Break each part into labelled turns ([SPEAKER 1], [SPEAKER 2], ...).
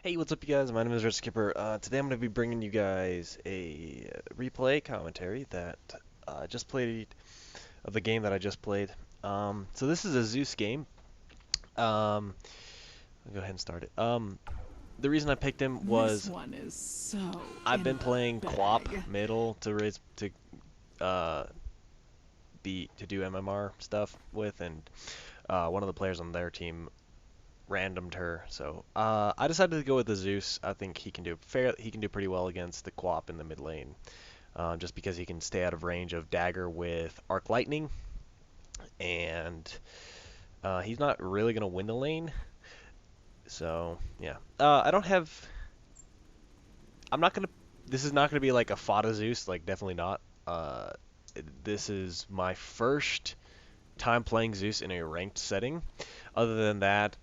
[SPEAKER 1] Hey, what's up, you guys? My name is Red Skipper. Today I'm going to be bringing you guys a replay commentary that I just played of the game that I just played. So this is a Zeus game. I'll go ahead and start it. The reason I picked him
[SPEAKER 2] This
[SPEAKER 1] was
[SPEAKER 2] one is so
[SPEAKER 1] I've
[SPEAKER 2] in
[SPEAKER 1] been
[SPEAKER 2] the
[SPEAKER 1] playing
[SPEAKER 2] bag.
[SPEAKER 1] QoP middle to raise to uh, do MMR stuff with, and one of the players on their team randomed her. So I decided to go with the Zeus. I think he can do pretty well against the QoP in the mid lane, just because he can stay out of range of dagger with arc lightning, and he's not really gonna win the lane. So yeah, I don't have. I'm not gonna. This is not gonna be like a Fada Zeus, like definitely not. This is my first time playing Zeus in a ranked setting. Other than that,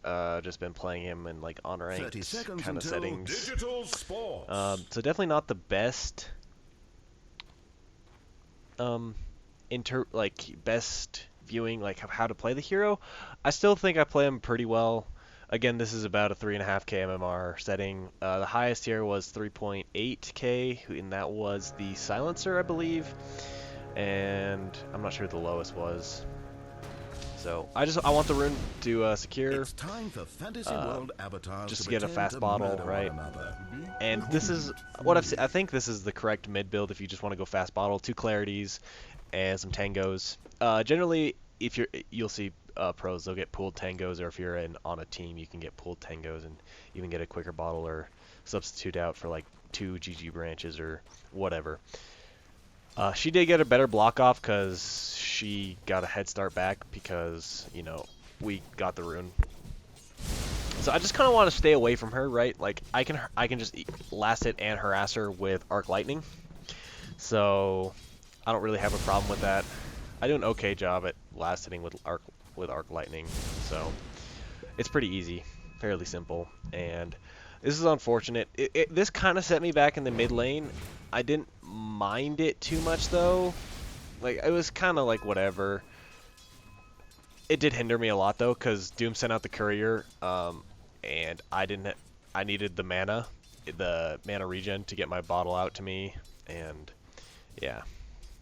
[SPEAKER 1] just been playing him in like
[SPEAKER 3] 30
[SPEAKER 1] unranked
[SPEAKER 3] seconds
[SPEAKER 1] kind of
[SPEAKER 3] until
[SPEAKER 1] settings.
[SPEAKER 3] digital sports.
[SPEAKER 1] So definitely not the best, best viewing like of how to play the hero. I still think I play him pretty well. Again, this is about a 3.5k MMR setting. The highest here was 3.8k, and that was the silencer, I believe. And I'm not sure what the lowest was. So I want the rune to secure,
[SPEAKER 3] It's time for Fantasy World avatars
[SPEAKER 1] just
[SPEAKER 3] to
[SPEAKER 1] to get a
[SPEAKER 3] pretend
[SPEAKER 1] fast
[SPEAKER 3] to
[SPEAKER 1] bottle,
[SPEAKER 3] murder
[SPEAKER 1] right?
[SPEAKER 3] one another.
[SPEAKER 1] And this is what I've seen. I think this is the correct mid build if you just want to go fast bottle, 2 clarities, and some tangos. Generally, if you'll see pros, they'll get pooled tangos, or if you're on a team, you can get pooled tangos and even get a quicker bottle or substitute out for like 2 GG branches or whatever. She did get a better block off because she got a head start back because, we got the rune. So I just kind of want to stay away from her, right? Like I can just last hit and harass her with arc lightning. So I don't really have a problem with that. I do an okay job at last hitting with arc lightning. So it's pretty easy, fairly simple, and this is unfortunate. This kind of set me back in the mid lane. I didn't mind it too much though. Like it was kind of like whatever. It did hinder me a lot though, because Doom sent out the courier, and I didn't. I needed the mana regen to get my bottle out to me, and yeah.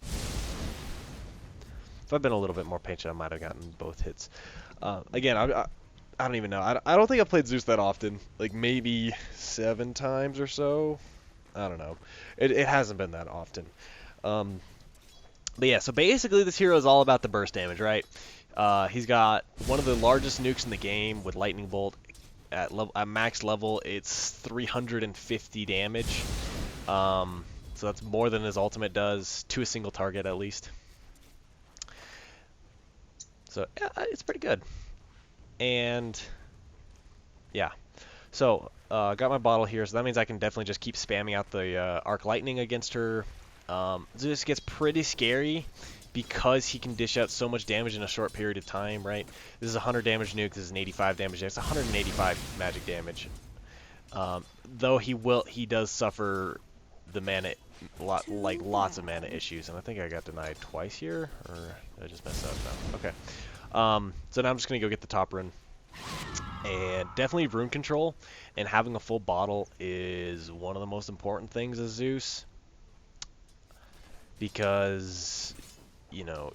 [SPEAKER 1] If I'd been a little bit more patient, I might have gotten both hits. Again, I don't even know. I don't think I've played Zeus that often. Like maybe 7 times or so. I don't know. It hasn't been that often. But yeah, so basically this hero is all about the burst damage, right? He's got one of the largest nukes in the game with Lightning Bolt. At max level, it's 350 damage. So that's more than his ultimate does to a single target at least. So yeah, it's pretty good. And yeah, so got my bottle here, so that means I can definitely just keep spamming out the arc lightning against her. Zeus gets pretty scary because he can dish out so much damage in a short period of time, right? This is a 100 damage nuke, this is an 85 damage, it's 185 magic damage. Though he does suffer the mana, lots of mana issues, and I think I got denied twice here, or did I just mess up? No. Okay. So now I'm just gonna go get the top rune, and definitely rune control and having a full bottle is one of the most important things as Zeus, because you're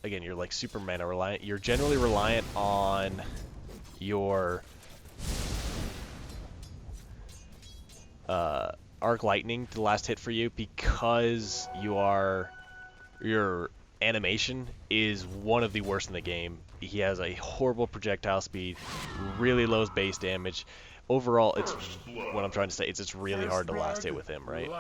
[SPEAKER 1] again, you're like super mana reliant. You're generally reliant on your arc lightning to last hit for you, because your animation is one of the worst in the game. He has a horrible projectile speed, really low base damage. Overall, it's what I'm trying to say. It's really hard to last hit with him, right?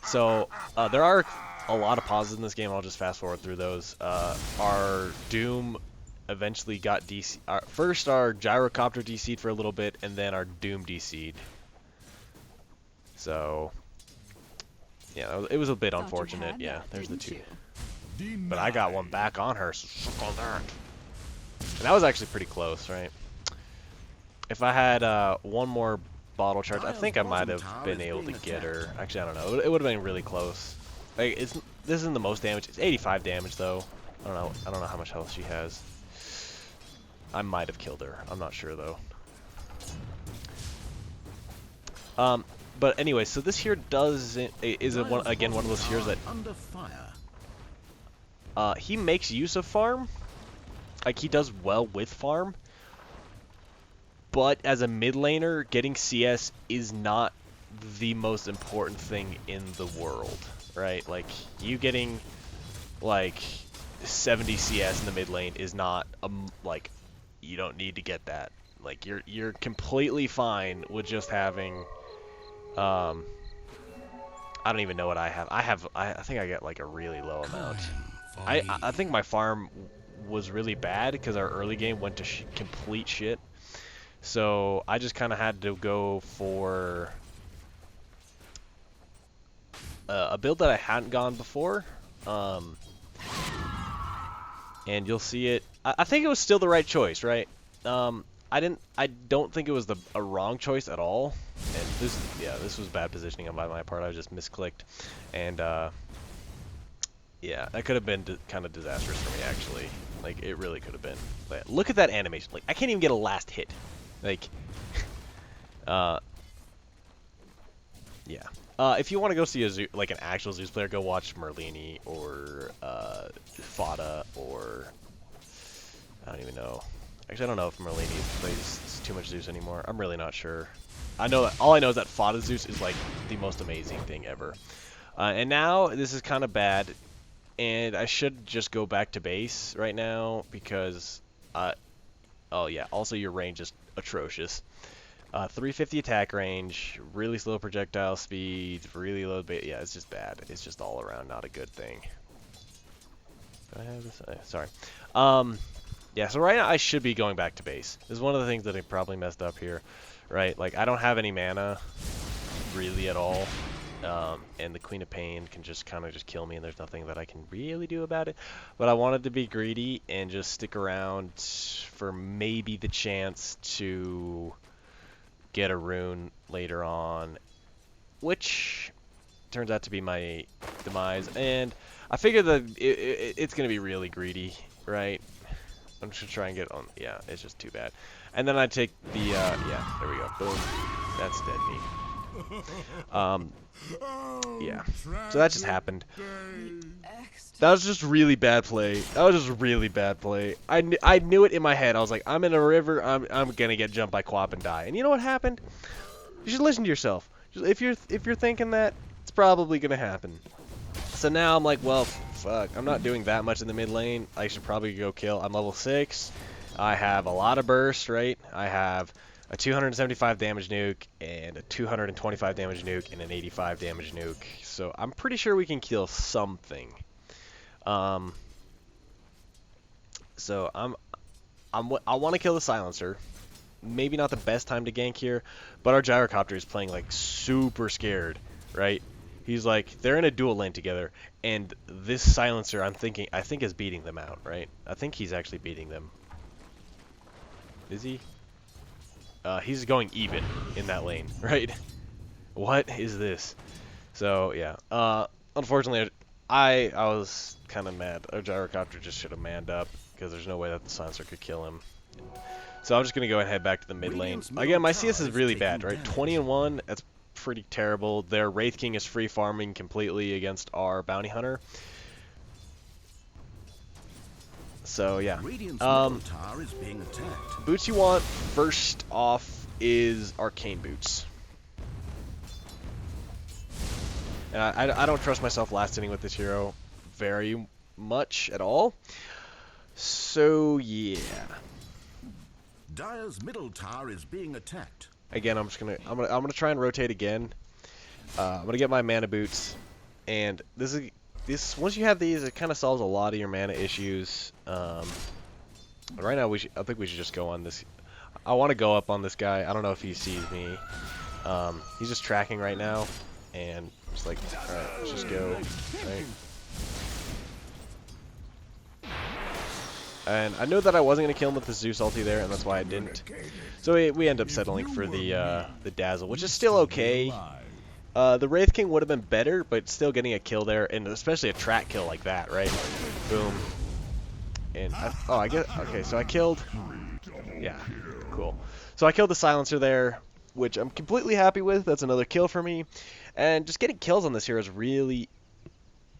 [SPEAKER 1] So there are a lot of pauses in this game. I'll just fast forward through those. Our Doom eventually got DC. First, our gyrocopter DC'd for a little bit, and then our Doom DC'd. So yeah, it was a bit unfortunate. Yeah, there's the 2. But I got one back on her, so suck on that. And that was actually pretty close, right? If I had one more bottle charge, I think I might have been able to get her. Actually, I don't know. It would have been really close. Like, this isn't the most damage. It's 85 damage though. I don't know how much health she has. I might have killed her. I'm not sure though. But anyway, so this here again one of those heroes that
[SPEAKER 3] under fire.
[SPEAKER 1] he makes use of farm. Like, he does well with farm. But as a mid laner, getting CS is not the most important thing in the world, right? Like, you getting like 70 CS in the mid lane is not like, you don't need to get that. Like, you're completely fine with just having I don't even know what I have. I think I get like a really low amount. I think my farm was really bad because our early game went to complete shit. So I just kind of had to go for a build that I hadn't gone before. And you'll see it. I think it was still the right choice, right? I don't think it was a wrong choice at all. And this was bad positioning on my part. I just misclicked, and yeah, that could have been kind of disastrous for me actually. Like, it really could have been. But look at that animation. Like, I can't even get a last hit. Like, yeah. If you want to go see an actual Zeus player, go watch Merlini or Fada, or I don't even know. Actually, I don't know if Merlini plays too much Zeus anymore. I'm really not sure. All I know is that Fada Zeus is like the most amazing thing ever. And now this is kind of bad, and I should just go back to base right now because, oh yeah, also your range is atrocious. 350 attack range, really slow projectile speed, really low yeah, it's just bad. It's just all around not a good thing. Do I have this? Sorry. Yeah, so right now I should be going back to base. This is one of the things that I probably messed up here, right? Like, I don't have any mana, really at all. And the Queen of Pain can just kind of just kill me, and there's nothing that I can really do about it. But I wanted to be greedy and just stick around for maybe the chance to get a rune later on, which turns out to be my demise. And I figured that it's going to be really greedy, right? I'm just try and get on. Yeah, it's just too bad. And then I take the, yeah, there we go. Boom. That's dead meat. Yeah. So that just happened. That was just really bad play. That was just really bad play. I knew it in my head. I was like, I'm in a river. I'm gonna get jumped by Quap and die. And you know what happened? You should listen to yourself. If you're thinking that, it's probably gonna happen. So now I'm like, well, fuck. I'm not doing that much in the mid lane. I should probably go kill. I'm level 6. I have a lot of burst, right? I have a 275 damage nuke and a 225 damage nuke and an 85 damage nuke. So I'm pretty sure we can kill something. So I want to kill the silencer. Maybe not the best time to gank here, but our gyrocopter is playing like super scared, right? He's like, they're in a dual lane together, and this silencer, I think is beating them out, right? I think he's actually beating them. Is he? He's going even in that lane, right? What is this? So yeah. Unfortunately, I was kind of mad. Our gyrocopter just should have manned up because there's no way that the silencer could kill him. So I'm just gonna go ahead and head back to the mid lane. Again, my CS is really bad, right? 20-1. That's pretty terrible. Their Wraith King is free farming completely against our Bounty Hunter. So yeah. Boots you want first off is Arcane Boots. And I don't trust myself last inning with this hero very much at all. So yeah.
[SPEAKER 3] Dire's middle tower is being attacked.
[SPEAKER 1] Again, I'm gonna try and rotate again. I'm gonna get my mana boots, and this once you have these, it kind of solves a lot of your mana issues. But right now I think we should just go on this. I want to go up on this guy. I don't know if he sees me. He's just tracking right now, and just like, all right, let's just go. Right. And I know that I wasn't going to kill him with the Zeus ulti there, and that's why I didn't. So we end up settling for the Dazzle, which is still okay. The Wraith King would have been better, but still getting a kill there, and especially a track kill like that, right? Boom. And, I guess, okay, so I killed Yeah, cool. So I killed the silencer there, which I'm completely happy with. That's another kill for me. And just getting kills on this hero is really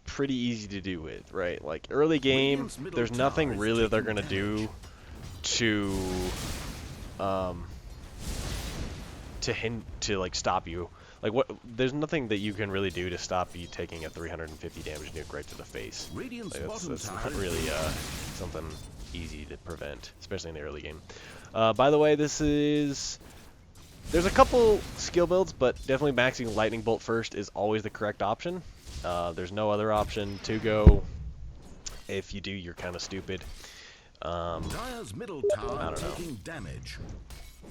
[SPEAKER 1] pretty easy to do with, right? Like early game, there's nothing really that they're gonna do to to like stop you. Like what? There's nothing that you can really do to stop you taking a 350 damage nuke right to the face. Like, that's not really something easy to prevent, especially in the early game. By the way, there's a couple skill builds, but definitely maxing lightning bolt first is always the correct option. There's no other option to go. If you do, you're kind of stupid.
[SPEAKER 3] Dire's middle tower
[SPEAKER 1] I don't know.
[SPEAKER 3] taking damage.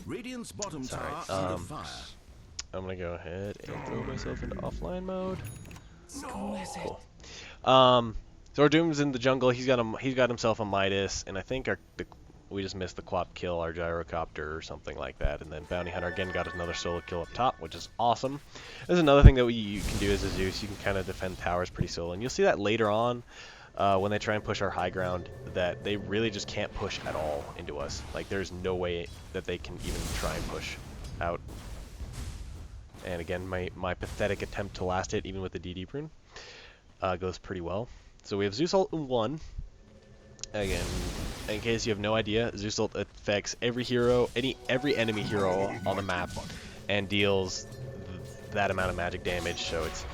[SPEAKER 3] Radiant's bottom
[SPEAKER 1] Sorry.
[SPEAKER 3] tower under fire.
[SPEAKER 1] I'm gonna go ahead and throw myself into offline mode. Cool. So our Doom's in the jungle. He's got himself a Midas, and I think we just missed the quap kill, our gyrocopter or something like that. And then Bounty Hunter again got another solo kill up top, which is awesome. There's another thing that you can do as a Zeus. You can kind of defend towers pretty solo, and you'll see that later on when they try and push our high ground, that they really just can't push at all into us. Like there's no way that they can even try and push out. And again, my pathetic attempt to last hit, even with the DD prune, goes pretty well. So we have Zeus ult in 1. Again, in case you have no idea, Zeus ult affects every hero, every enemy hero on the map, and deals that amount of magic damage. So it's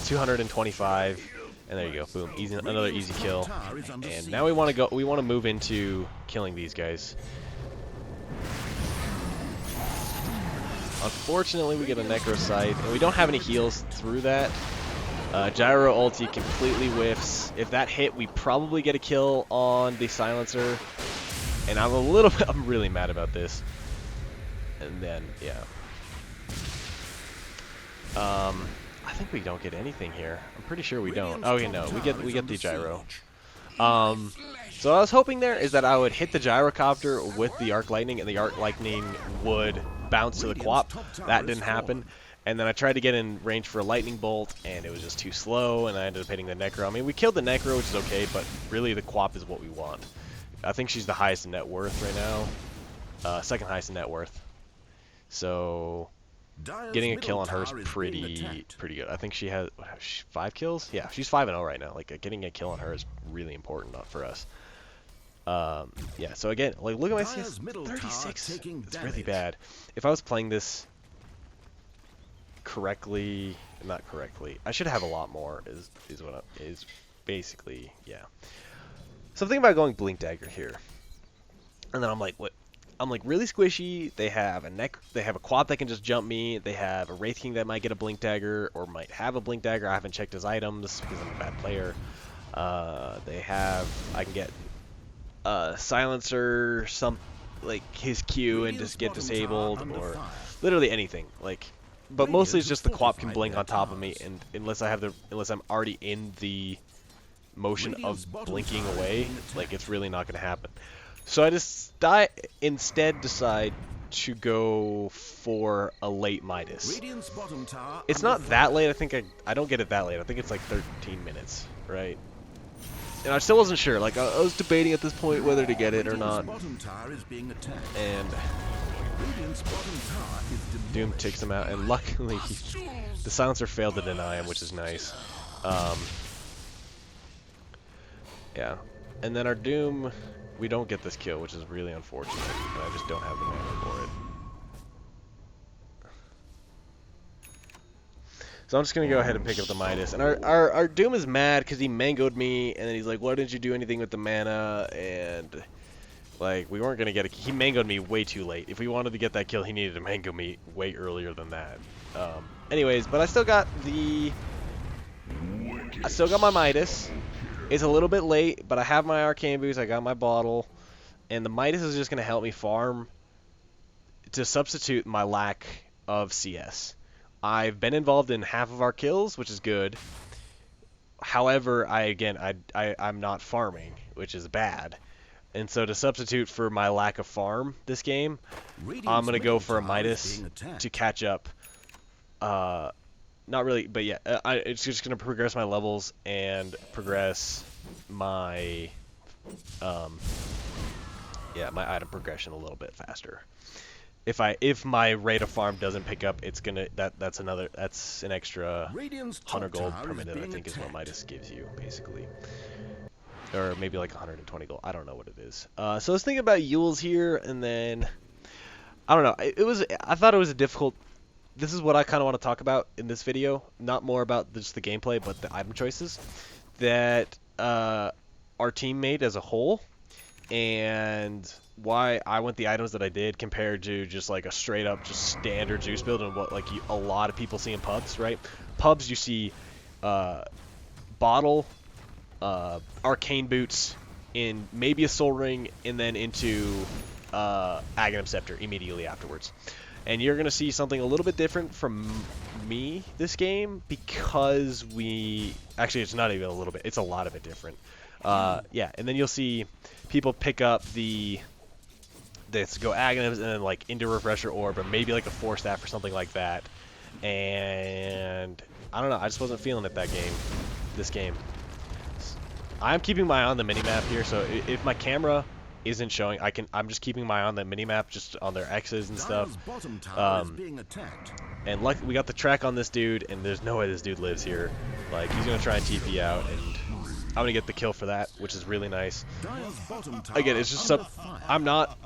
[SPEAKER 1] 225, and there you go, boom, easy, another easy kill. And now we want to move into killing these guys. Unfortunately, we get a Necro Sight, and we don't have any heals through that. Gyro ulti completely whiffs. If that hit, we probably get a kill on the silencer. And I'm really mad about this. And then, yeah. I think we don't get anything here. I'm pretty sure we don't. Oh, no, we get the gyro. So what I was hoping there is that I would hit the gyrocopter with the arc lightning, and the arc lightning would bounce to the quap. That didn't happen. And then I tried to get in range for a lightning bolt, and it was just too slow, and I ended up hitting the necro. I mean, we killed the necro, which is okay, but really the quap is what we want. I think she's the highest in net worth right now. Second highest in net worth. So getting a kill on her is pretty good. I think she has 5 kills? Yeah, she's 5-0 right now. Like, getting a kill on her is really important for us. Yeah, so again, like, look at my CS, 36. It's really bad. If I was playing this correctly, not correctly, I should have a lot more, is basically, yeah. Something about going Blink Dagger here. And then I'm like, what? I'm like really squishy. They have a quad that can just jump me. They have a Wraith King that might get a Blink Dagger, or might have a Blink Dagger. I haven't checked his items because I'm a bad player. I can get Silencer, like his Q, and just get disabled, or literally anything. Like, but mostly it's just the quap can blink on top of me, and unless I'm already in the motion of blinking away, like, it's really not going to happen. So I instead decide to go for a late Midas. It's not that late. I think I don't get it that late. I think it's like 13 minutes, right? And I still wasn't sure. Like, I was debating at this point whether to get it or not. And Doom takes him out, and luckily the silencer failed to deny him, which is nice. Yeah. And then our Doom, we don't get this kill, which is really unfortunate. And I just don't have the mana for it. So I'm just going to go ahead and pick up the Midas. And our Doom is mad because he mangoed me, and then he's like, why didn't you do anything with the mana? And, like, we weren't going to get he mangoed me way too late. If we wanted to get that kill, he needed to mango me way earlier than that. Anyways, but I still got my Midas. It's a little bit late, but I have my Arcane Boost, I got my bottle, and the Midas is just going to help me farm to substitute my lack of CS. I've been involved in half of our kills, which is good. However, I'm not farming, which is bad. And so to substitute for my lack of farm this game, I'm going to go for a Midas to catch up. Not really, but yeah, it's just going to progress my levels and progress my yeah, my item progression a little bit faster. If my rate of farm doesn't pick up, it's gonna that's an extra
[SPEAKER 3] Radiant's
[SPEAKER 1] 100
[SPEAKER 3] top
[SPEAKER 1] gold
[SPEAKER 3] tower
[SPEAKER 1] per
[SPEAKER 3] is
[SPEAKER 1] minute, I
[SPEAKER 3] being
[SPEAKER 1] think is what
[SPEAKER 3] attacked.
[SPEAKER 1] Midas gives you basically, or maybe like 120 gold. I don't know what it is. So I was thinking about Yules here, and then I don't know. I thought it was a difficult. This is what I kind of want to talk about in this video, not more about just the gameplay, but the item choices that our team made as a whole, and why I went the items that I did compared to just like a straight up just standard Zeus build and what like a lot of people see in pubs, right? Pubs you see uh, bottle, arcane boots, in maybe a soul ring, and then into Aghanim Scepter immediately afterwards. And you're going to see something a little bit different from me this game because actually it's not even a little bit, it's a lot of it different. Yeah, and then you'll see people pick up this go Aghanims and then like into Refresher Orb or maybe like a Force Staff or something like that. And I don't know, I just wasn't feeling it this game. I'm keeping my eye on the minimap here, so if my camera isn't showing, I'm just keeping my eye on the minimap, just on their X's and stuff.
[SPEAKER 3] Dire's bottom tower is being attacked.
[SPEAKER 1] And we got the track on this dude, and there's no way this dude lives here. Like, he's gonna try and TP out, and I'm gonna get the kill for that, which is really nice.
[SPEAKER 3] Dire's bottom tower
[SPEAKER 1] Again, it's just I'm not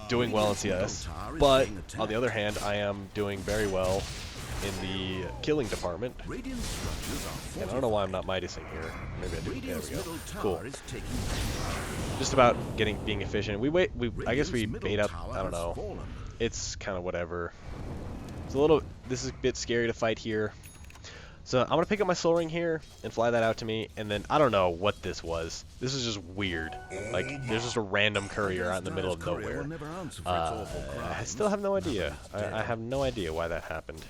[SPEAKER 1] doing well in CS, but on the other hand, I am doing very well in the killing department.
[SPEAKER 3] Radiant structures are
[SPEAKER 1] And I don't know why I'm not Midasing here. Maybe I do. There
[SPEAKER 3] Radiant's
[SPEAKER 1] we go.
[SPEAKER 3] middle
[SPEAKER 1] Cool.
[SPEAKER 3] tower is taking
[SPEAKER 1] Just about being efficient. I guess we
[SPEAKER 3] Radiant's
[SPEAKER 1] bait
[SPEAKER 3] middle
[SPEAKER 1] up.
[SPEAKER 3] tower
[SPEAKER 1] I don't
[SPEAKER 3] has
[SPEAKER 1] know.
[SPEAKER 3] fallen.
[SPEAKER 1] It's kind of whatever. This is a bit scary to fight here. So I'm gonna pick up my soul ring here and fly that out to me, and then I don't know what this was. This is just weird. Like there's just a random courier out in the middle of
[SPEAKER 3] Courier
[SPEAKER 1] nowhere.
[SPEAKER 3] will never answer for its awful
[SPEAKER 1] I
[SPEAKER 3] cries.
[SPEAKER 1] still have no idea. I have no idea why that happened.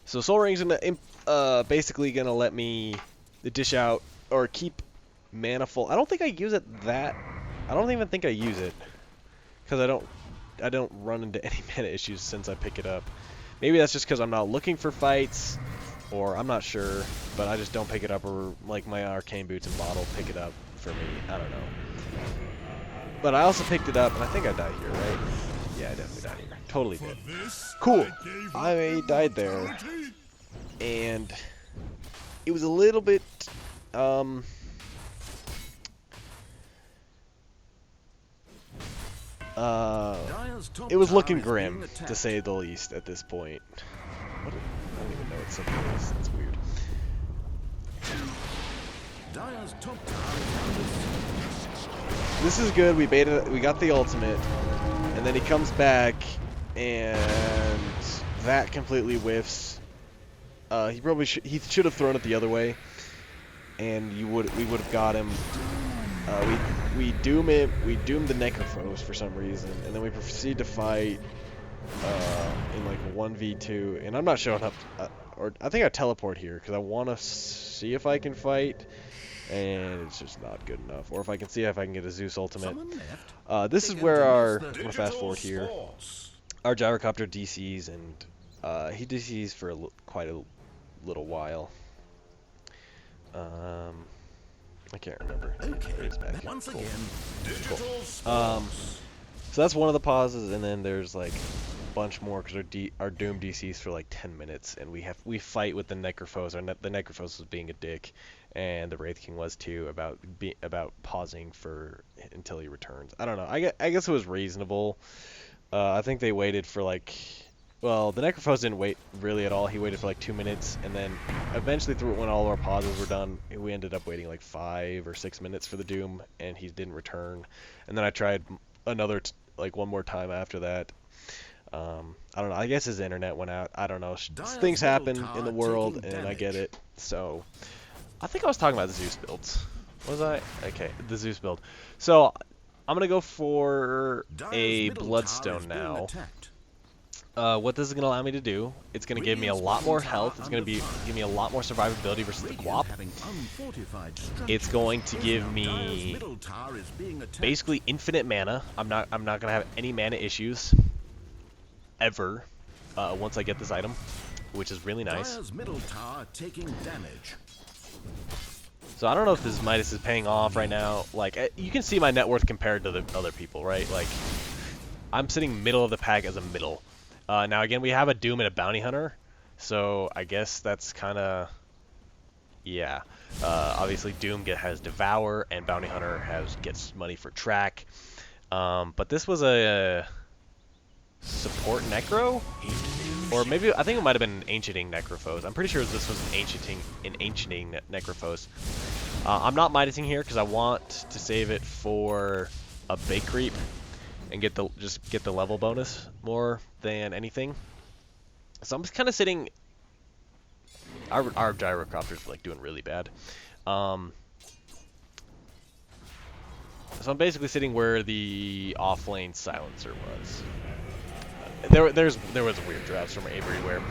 [SPEAKER 1] So soul ring's basically gonna let me dish out or keep mana full. I don't think I use it that. I don't even think I use it because I don't run into any mana issues since I pick it up. Maybe that's just because I'm not looking for fights, or I'm not sure, but I just don't pick it up, or like my arcane boots and bottle pick it up for me. I don't know. But I also picked it up, and I think I died here, right? Yeah, I definitely died here. Totally did. Cool. I died there, and it was a little bit,
[SPEAKER 3] Dire's top
[SPEAKER 1] it was
[SPEAKER 3] tower
[SPEAKER 1] looking
[SPEAKER 3] is
[SPEAKER 1] grim,
[SPEAKER 3] being
[SPEAKER 1] to
[SPEAKER 3] attacked.
[SPEAKER 1] say the least, at this point. I don't even know what something is. That's weird.
[SPEAKER 3] Dire's top tower is
[SPEAKER 1] This is good. We baited. We got the ultimate, and then he comes back, and that completely whiffs. He should have thrown it the other way, and we would have got him. We doom it. We doom the Necrophos for some reason, and then we proceed to fight in like a 1v2. And I'm not showing up, or I think I teleport here because I want to see if I can fight, and it's just not good enough. Or if I can see if I can get a Zeus ultimate.
[SPEAKER 3] someone left.
[SPEAKER 1] This is where I'm gonna fast forward here. Our gyrocopter DCs, and he DCs for quite a little while. I can't remember.
[SPEAKER 3] Okay,
[SPEAKER 1] It's back.
[SPEAKER 3] once
[SPEAKER 1] Cool.
[SPEAKER 3] again,
[SPEAKER 1] Cool. So that's one of the pauses, and then there's like a bunch more because our Doom DCs for like 10 minutes, and we fight with the Necrophos. The Necrophos was being a dick, and the Wraith King was too about pausing until he returns. I don't know. I guess it was reasonable. I think they waited for like. Well, the Necrophos didn't wait really at all. He waited for like 2 minutes, and then eventually when all of our pauses were done, we ended up waiting like 5 or 6 minutes for the Doom, and he didn't return. And then I tried one more time after that. I don't know. I guess his internet went out. I don't know. Things happen in the world, and I get it. So, I think I was talking about the Zeus builds. Was I? Okay, the Zeus build. So, I'm going to go for a Bloodstone now. What this is going to allow me to do, it's going to give me a lot more health. It's going to give me a lot more survivability versus the Quap. It's going to give me basically infinite mana. I'm not going to have any mana issues ever once I get this item, which is really nice.
[SPEAKER 3] Dire's middle tower taking damage.
[SPEAKER 1] So I don't know if this Midas is paying off right now. Like, you can see my net worth compared to the other people, right? Like, I'm sitting middle of the pack as a middle. Now, again, we have a Doom and a Bounty Hunter. So I guess that's kind of... Yeah. Obviously, Doom has Devour, and Bounty Hunter gets money for track. But this was a support Necro? Or maybe, I think it might have been an Ancienting Necrophos. I'm pretty sure this was an Ancienting Necrophos. I'm not Midasing here because I want to save it for a Bait Creep and get the level bonus more than anything. So I'm just kind of sitting... Our gyrocopter's like doing really bad. So I'm basically sitting where the off-lane silencer was. There was weird drafts from Avery where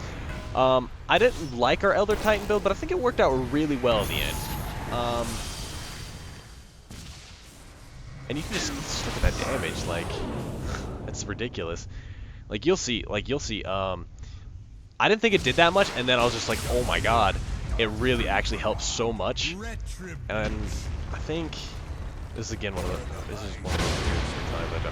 [SPEAKER 1] I didn't like our Elder Titan build, but I think it worked out really well in the end. And you can just look at that damage, like it's ridiculous. Like you'll see. I didn't think it did that much, and then I was just like, oh my god, it really actually helps so much. And I think this is again one of those times I don't know.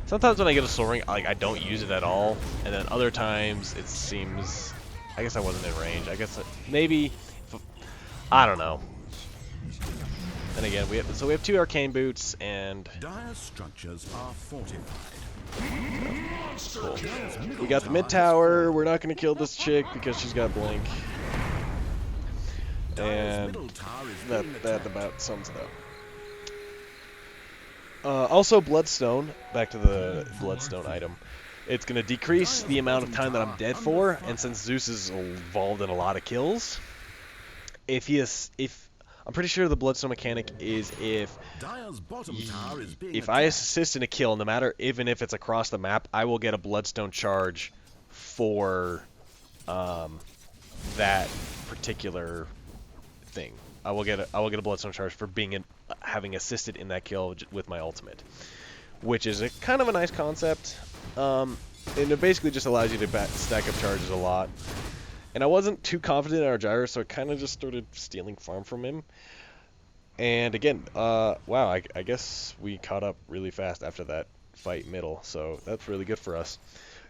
[SPEAKER 1] Sometimes when I get a Soul Ring, like I don't use it at all, and then other times it seems, I guess I wasn't in range. I guess maybe, I don't know. And again, we have 2 arcane boots and
[SPEAKER 3] Dire structures are fortified.
[SPEAKER 1] cool. We got the mid tower. We're not gonna kill this chick because she's got blink, and that about sums it up. Also, Bloodstone. Back to the Bloodstone item. It's gonna decrease the amount of time that I'm dead for, and since Zeus is involved in a lot of kills, I'm pretty sure the Bloodstone mechanic is if I assist in a kill, no matter even if it's across the map, I will get a Bloodstone charge for that particular thing. I will get a Bloodstone charge for having assisted in that kill with my ultimate, which is kind of a nice concept. And it basically just allows you to stack up charges a lot. And I wasn't too confident in our gyro, so I kind of just started stealing farm from him. And again, wow, I guess we caught up really fast after that fight middle, so that's really good for us.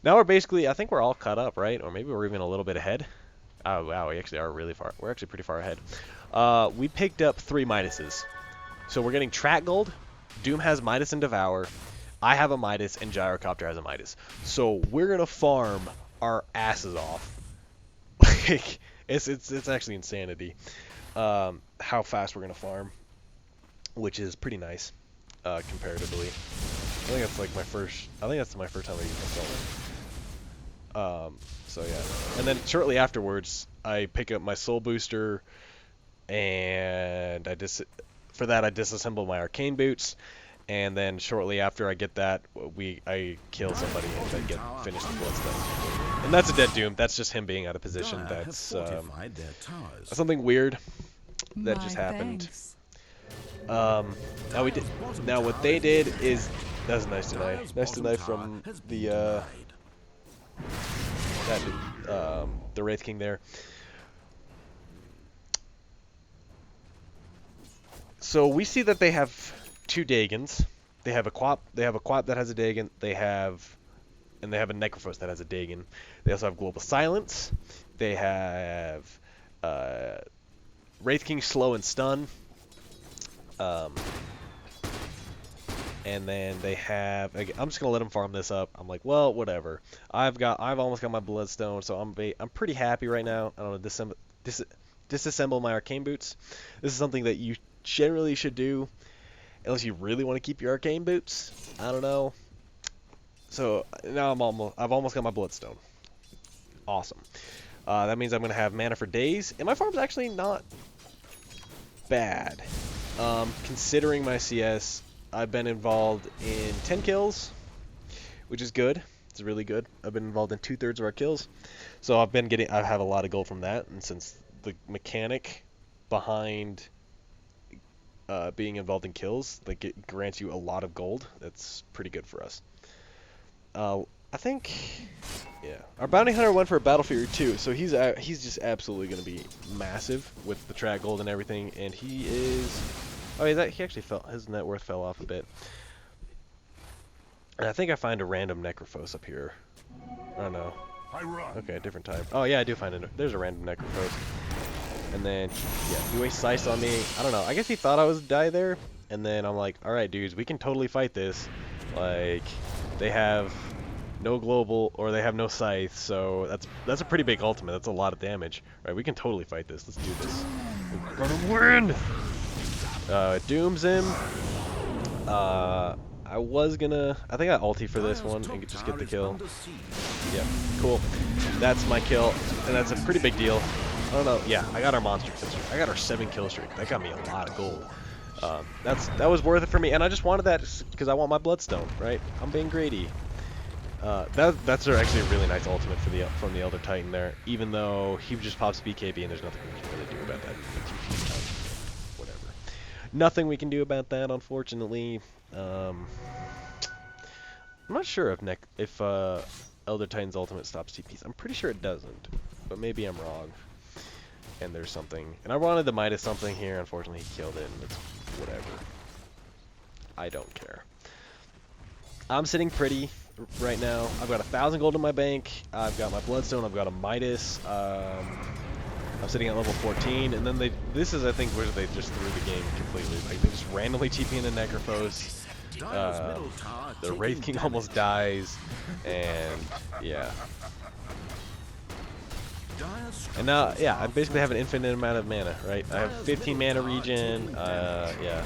[SPEAKER 1] Now we're basically, I think we're all caught up, right? Or maybe we're even a little bit ahead. Oh, wow, we actually are really far. We're actually pretty far ahead. We picked up 3 Midases. So we're getting Track Gold. Doom has Midas and Devour. I have a Midas, and Gyrocopter has a Midas. So we're going to farm our asses off. Like, it's actually insanity how fast we're gonna farm, which is pretty nice comparatively. I think that's like my first time I used my Soul. So yeah, and then shortly afterwards I pick up my Soul Booster, and I disassemble my Arcane Boots. And then shortly after I get that, I kill somebody and then finish the Bloodstone. And that's a dead Doom. That's just him being out of position. That's something weird that just happened. Now what they did is, that's nice to know. Nice to know from the Wraith King there. So we see that they have 2 Dagons. They have a Quap that has a Dagon. They have a Necrophos that has a Dagon. They also have Global Silence. They have Wraith King Slow and Stun. And then they have, I'm just gonna let them farm this up. I'm like, well, whatever. I've almost got my Bloodstone, so I'm pretty happy right now. I don't know, disassemble my Arcane Boots. This is something that you generally should do, unless you really want to keep your Arcane Boots. I don't know. So now I've almost got my Bloodstone. Awesome. That means I'm gonna have mana for days, and my farm's actually not bad. Considering my CS, I've been involved in 10 kills, which is good. It's really good. I've been involved in 2/3 of our kills, so I have a lot of gold from that. And since the mechanic behind being involved in kills, like, it grants you a lot of gold, that's pretty good for us. I think Yeah, our bounty hunter went for a battlefield too, so he's just absolutely going to be massive with the track gold and everything. And he is, oh yeah, he actually fell. His net worth fell off a bit. And I think I find a random Necrophos up here. Oh no. Okay, different type. Oh yeah, I do find it. There's a random Necrophos. And then, yeah, he wastes Sice on me. I don't know. I guess he thought I was die there. And then I'm like, alright dudes, we can totally fight this. Like, they have no global or they have no scythe, so that's a pretty big ultimate. That's a lot of damage. Right, we can totally fight this. Let's do this. We're gonna win! It dooms him. I was gonna, I think I ulti for this one and just get the kill. Yeah, cool. That's my kill, and that's a pretty big deal. I don't know, yeah, I got our monster kill streak. I got our 7 kill streak. That got me a lot of gold. That was worth it for me, and I just wanted that because I want my bloodstone, right? I'm being greedy. That's actually a really nice ultimate from the Elder Titan there, even though he just pops BKB and there's nothing we can really do about that. Whatever. Nothing we can do about that, unfortunately. I'm not sure if Elder Titan's ultimate stops TPs. I'm pretty sure it doesn't, but maybe I'm wrong. And there's something, and I wanted the Midas something here. Unfortunately, he killed it, and it's whatever. I don't care. I'm sitting pretty right now. I've got 1,000 gold in my bank. I've got my Bloodstone. I've got a Midas. I'm sitting at level 14, and then this is, I think, where they just threw the game completely. Like, they just randomly TP in a Necrophos. The Wraith King almost dies, and yeah. And now, yeah, I basically have an infinite amount of mana, right? I have 15 mana regen, yeah.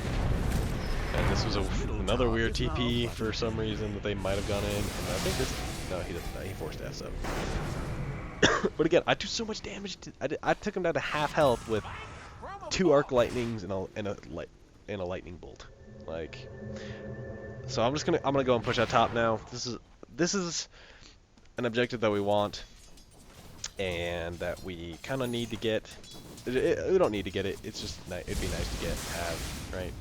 [SPEAKER 1] And this was another weird TP for some reason that they might have gone in. And I think this, no, he doesn't die. He forced S up. But again, I do so much damage. I took him down to half health with 2 arc lightnings and a lightning bolt. Like, so I'm gonna go and push out top now. This is an objective that we want, and that we kind of need to get. We don't need to get it. It's just it'd be nice to have, right?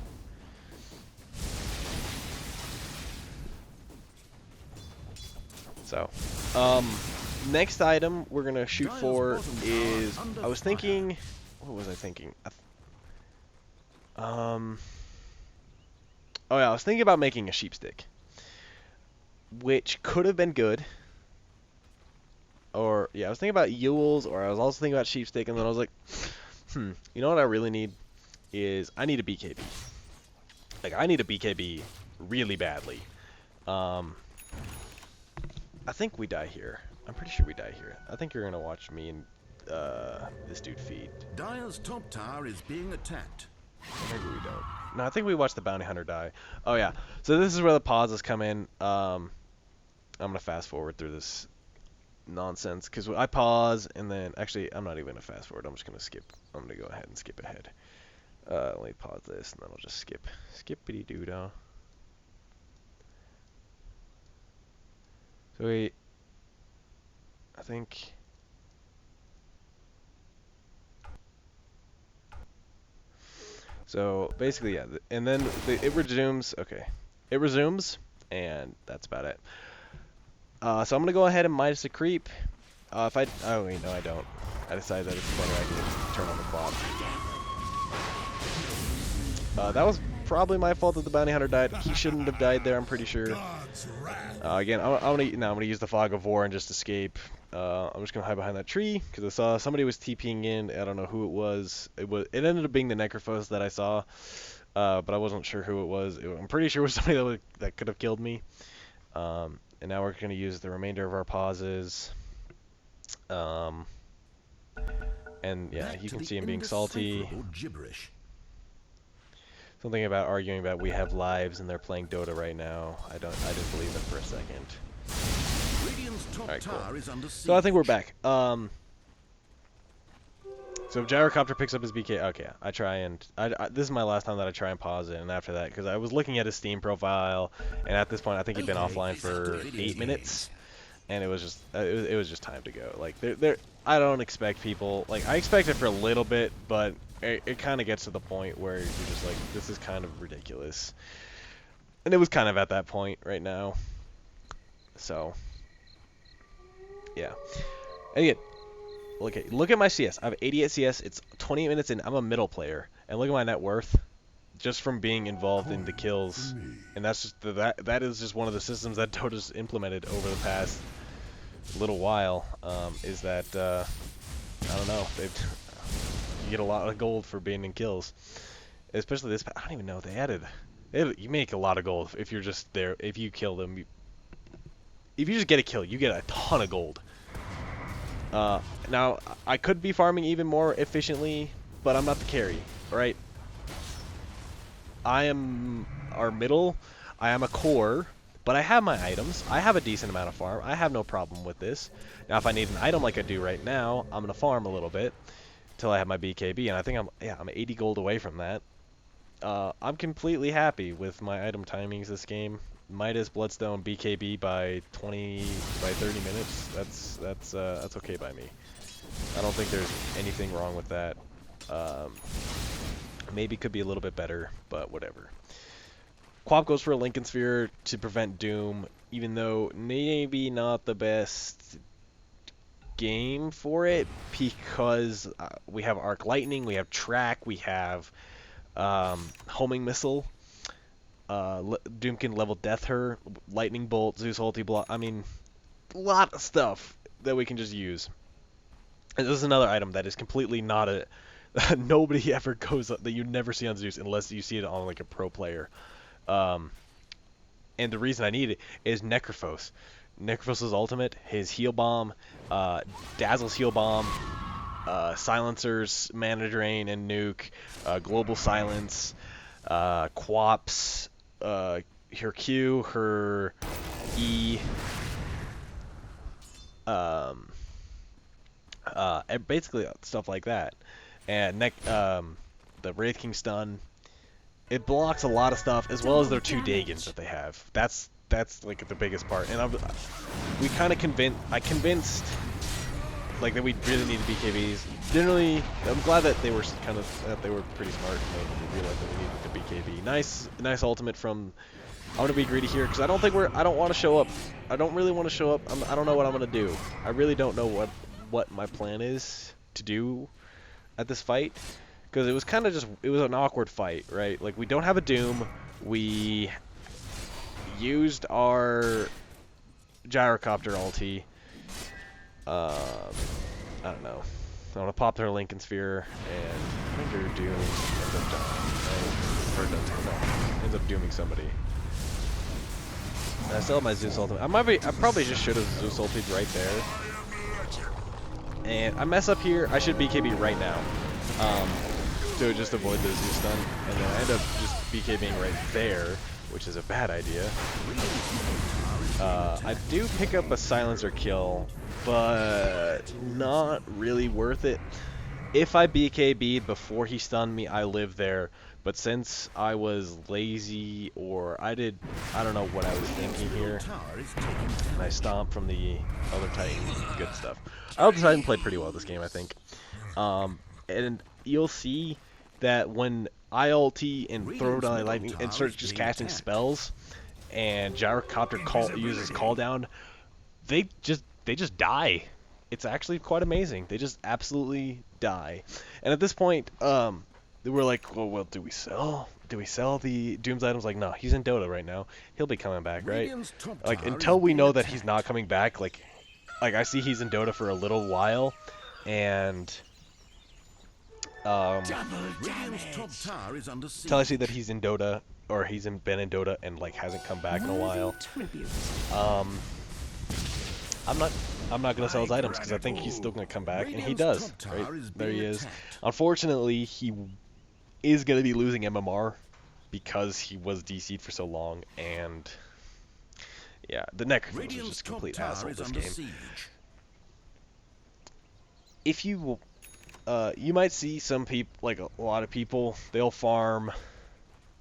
[SPEAKER 1] So, next item we're gonna shoot for is, I was thinking, what was I thinking? Oh yeah, I was thinking about making a sheep stick, which could have been good. Or yeah, I was thinking about Yules, or I was also thinking about sheep stick, and then I was like, you know what I really need is I need a BKB. Like, I need a BKB really badly. I think we die here. I'm pretty sure we die here. I think you're gonna watch me and this dude feed.
[SPEAKER 3] Dire's top tower is being attacked.
[SPEAKER 1] Maybe we don't. No, I think we watched the bounty hunter die. Oh yeah. So this is where the pauses come in. I'm gonna fast forward through this nonsense because I pause and then actually I'm not even gonna fast forward. I'm just gonna skip. I'm gonna go ahead and skip ahead. Let me pause this and then I'll just skippity doo dah. So I think. So basically, yeah, and then it resumes. Okay, it resumes, and that's about it. So I'm gonna go ahead and Midas a creep. Oh wait, no, I don't. I decided that it's better I can turn on the quad. That was probably my fault that the bounty hunter died. He shouldn't have died there. I'm pretty sure. Again, I'm gonna use the fog of war and just escape. I'm just gonna hide behind that tree because I saw somebody was TPing in. I don't know who it was. It ended up being the Necrophos that I saw, but I wasn't sure who it was. I'm pretty sure it was somebody that could have killed me. And now we're gonna use the remainder of our pauses. And yeah, you can see him being salty.
[SPEAKER 3] Gibberish.
[SPEAKER 1] Something about arguing about we have lives and they're playing Dota right now. I didn't believe it for a second. Alright, cool. So I think we're back. So if Gyrocopter picks up his BK, okay, I try and this is my last time that I try and pause it, and after that, because I was looking at his Steam profile, and at this point I think he'd been offline for 8 minutes, and it was just it was just time to go. Like I don't expect people, like I expect it for a little bit, but it kind of gets to the point where you're just like, this is kind of ridiculous, and it was kind of at that point right now. So Yeah. And again, look at my CS. I have 88 CS. It's 28 minutes in. I'm a middle player, and look at my net worth just from being involved in the kills. And that's just that is just one of the systems that Dota's implemented over the past little while. Is that I don't know. You get a lot of gold for being in kills, especially this. I don't even know they added. You make a lot of gold if you're just there. If you kill them, if you just get a kill, you get a ton of gold. Now, I could be farming even more efficiently, but I'm not the carry, right? I am our middle, I am a core, but I have my items. I have a decent amount of farm. I have no problem with this. Now, if I need an item like I do right now, I'm going to farm a little bit until I have my BKB, and I think I'm 80 gold away from that. I'm completely happy with my item timings this game. Midas, Bloodstone, BKB by 30 minutes. That's okay by me. I don't think there's anything wrong with that. Maybe could be a little bit better, but whatever. Quap goes for a Lincoln Sphere to prevent Doom, even though maybe not the best game for it because we have Arc Lightning, we have Track, we have Homing Missile. Doom can level Death her, Lightning Bolt, Zeus ulti block. I mean, a lot of stuff that we can just use. And this is another item that is completely not a nobody ever goes up that you never see on Zeus unless you see it on like a pro player. And the reason I need it is Necrophos. Necrophos' ultimate, his heal bomb, Dazzle's heal bomb, Silencers, Mana Drain and Nuke, Global Silence, Quaps, her Q, her E, basically stuff like that. And the Wraith King stun, it blocks a lot of stuff as well as their 2 Dagons that they have. That's like the biggest part. And we kind of convinced like that we really needed BKBs. Generally, I'm glad that they were pretty smart and they realized that we needed the BKB. Nice ultimate from. I'm gonna be greedy here because I don't want to show up. I don't really want to show up. I don't know what I'm gonna do. I really don't know what my plan is to do at this fight because it was kind of it was an awkward fight, right? Like we don't have a Doom. We used our gyrocopter ulti. I don't know. I want to pop their Lincoln Sphere, and I think their Doom ends up dying, right? Or no, ends up dooming somebody. And I still have my Zeus ultimate. I probably just should have Zeus ultied right there. And I mess up here. I should BKB right now, to just avoid the Zeus stun, and then I end up just BKBing right there, which is a bad idea. I do pick up a silencer kill, but not really worth it. If I BKB before he stunned me, I live there. But since I was lazy or I don't know what I was thinking here, and I stomped from the other Titan, good stuff. Other Titan played pretty well this game, I think. And you'll see that when I ulti and throw down lightning and start just casting spells, and Gyrocopter uses call down, they just die. It's actually quite amazing. They just absolutely die. And at this point, we're like, well, do we sell? Do we sell the Doom's items? Like, no, he's in Dota right now. He'll be coming back, right? Like, until we know that he's not coming back, like I see he's in Dota for a little while, and until I see that he's in Dota, or been in Dota and like hasn't come back in a while, I'm not gonna sell his items because I think he's still gonna come back, and he does. Right there, he is. Unfortunately, he is gonna be losing MMR because he was DC'd for so long, and yeah, the Necrophos is just a complete asshole this game. If you you might see some people, like a lot of people, they'll farm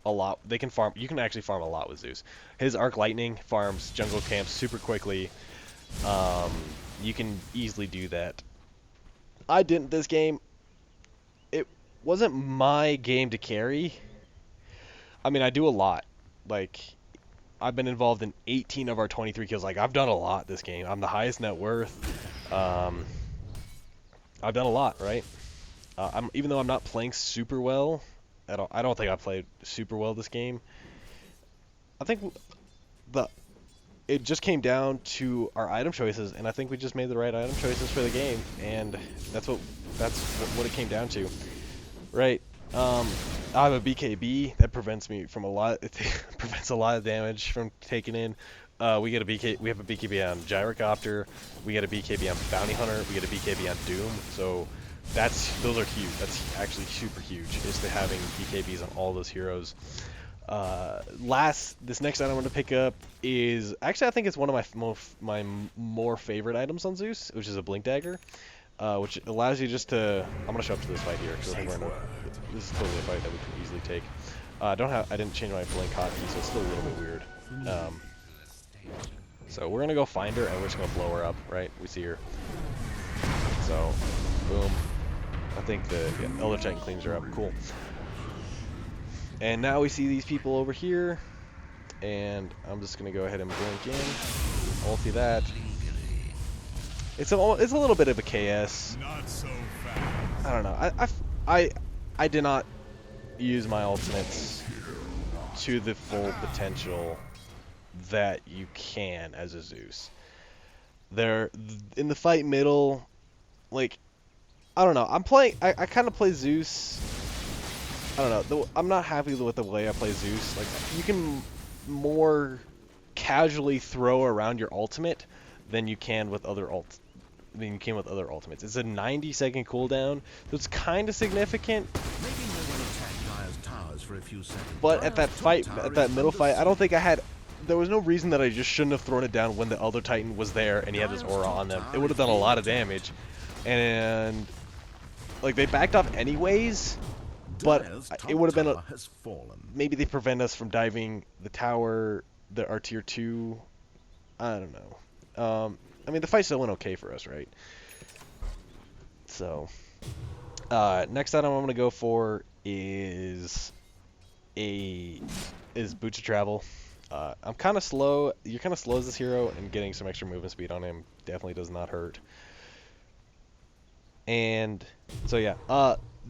[SPEAKER 1] a lot. They can farm. You can actually farm a lot with Zeus. His Arc Lightning farms jungle camps super quickly. You can easily do that. I didn't this game. It wasn't my game to carry. I mean, I do a lot. Like, I've been involved in 18 of our 23 kills. Like, I've done a lot this game. I'm the highest net worth. Um, I've done a lot, right? Even though I'm not playing super well, I don't think I played super well this game. I think the it just came down to our item choices, and I think we just made the right item choices for the game, and that's what it came down to, right? I have a BKB that prevents me from a lot. It prevents a lot of damage from taking in. We have a BKB on Gyrocopter. We get a BKB on Bounty Hunter. We get a BKB on Doom. So those are huge. That's actually super huge. Is to having BKBs on all those heroes. This next item I'm gonna pick up is actually I think it's one of my more favorite items on Zeus, which is a Blink Dagger, which allows you just to. I'm gonna show up to this fight here because I think this is totally a fight that we can easily take. I didn't change my Blink hotkey, so it's still a little bit weird. So we're gonna go find her and we're just gonna blow her up, right? We see her. So, boom. I think the Elder Titan cleans her up. Cool. And now we see these people over here, and I'm just gonna go ahead and blink in. Ulti that. It's a little bit of a KS. I don't know. I did not use my ultimates to the full potential that you can as a Zeus. They're in the fight middle, like I don't know. I kind of play Zeus. I don't know. I'm not happy with the way I play Zeus. Like you can more casually throw around your ultimate than you can with other ultimates. It's a 90-second cooldown, so it's kind of significant. But at that middle fight, I don't think there was no reason that I just shouldn't have thrown it down when the Elder Titan was there and he had this aura on them. It would have done a lot of damage, and like they backed off anyways. But it would have been maybe they prevent us from diving the tower, our tier 2. I don't know. I mean, the fight still went okay for us, right? So, next item I'm gonna go for is Boots of Travel. I'm kind of slow. You're kind of slow as this hero, and getting some extra movement speed on him definitely does not hurt. And so yeah,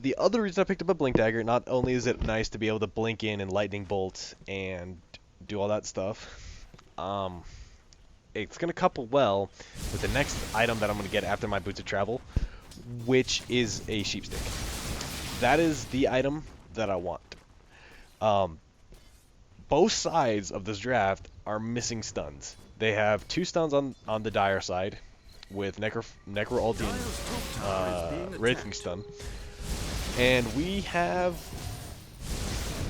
[SPEAKER 1] the other reason I picked up a Blink Dagger, not only is it nice to be able to blink in and lightning bolt and do all that stuff, it's going to couple well with the next item that I'm going to get after my Boots of Travel, which is a Sheepstick. That is the item that I want. Both sides of this draft are missing stuns. They have 2 stuns on the Dire side, with Necro ulti and Wraithing stun. And we have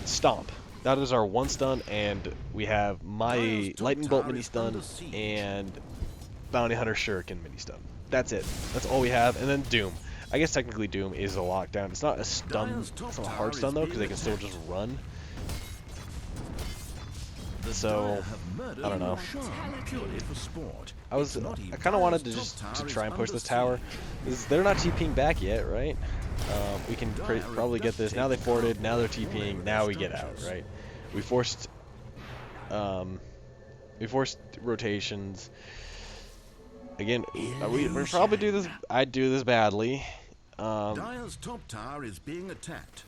[SPEAKER 1] Stomp. That is our 1 stun, and we have my Lightning Bolt mini stun and Bounty Hunter Shuriken mini stun. That's it. That's all we have. And then Doom. I guess technically Doom is a lockdown. It's not a stun. It's not a hard stun though, because they can still just run. So I don't know. I kind of wanted to try and push this tower. They're not TPing back yet, right? We can probably get this. Now they forwarded. Now they're TPing. Now we get out, right? We forced rotations. Again, we probably do this. I'd do this badly.
[SPEAKER 3] Dire's top tower is being attacked.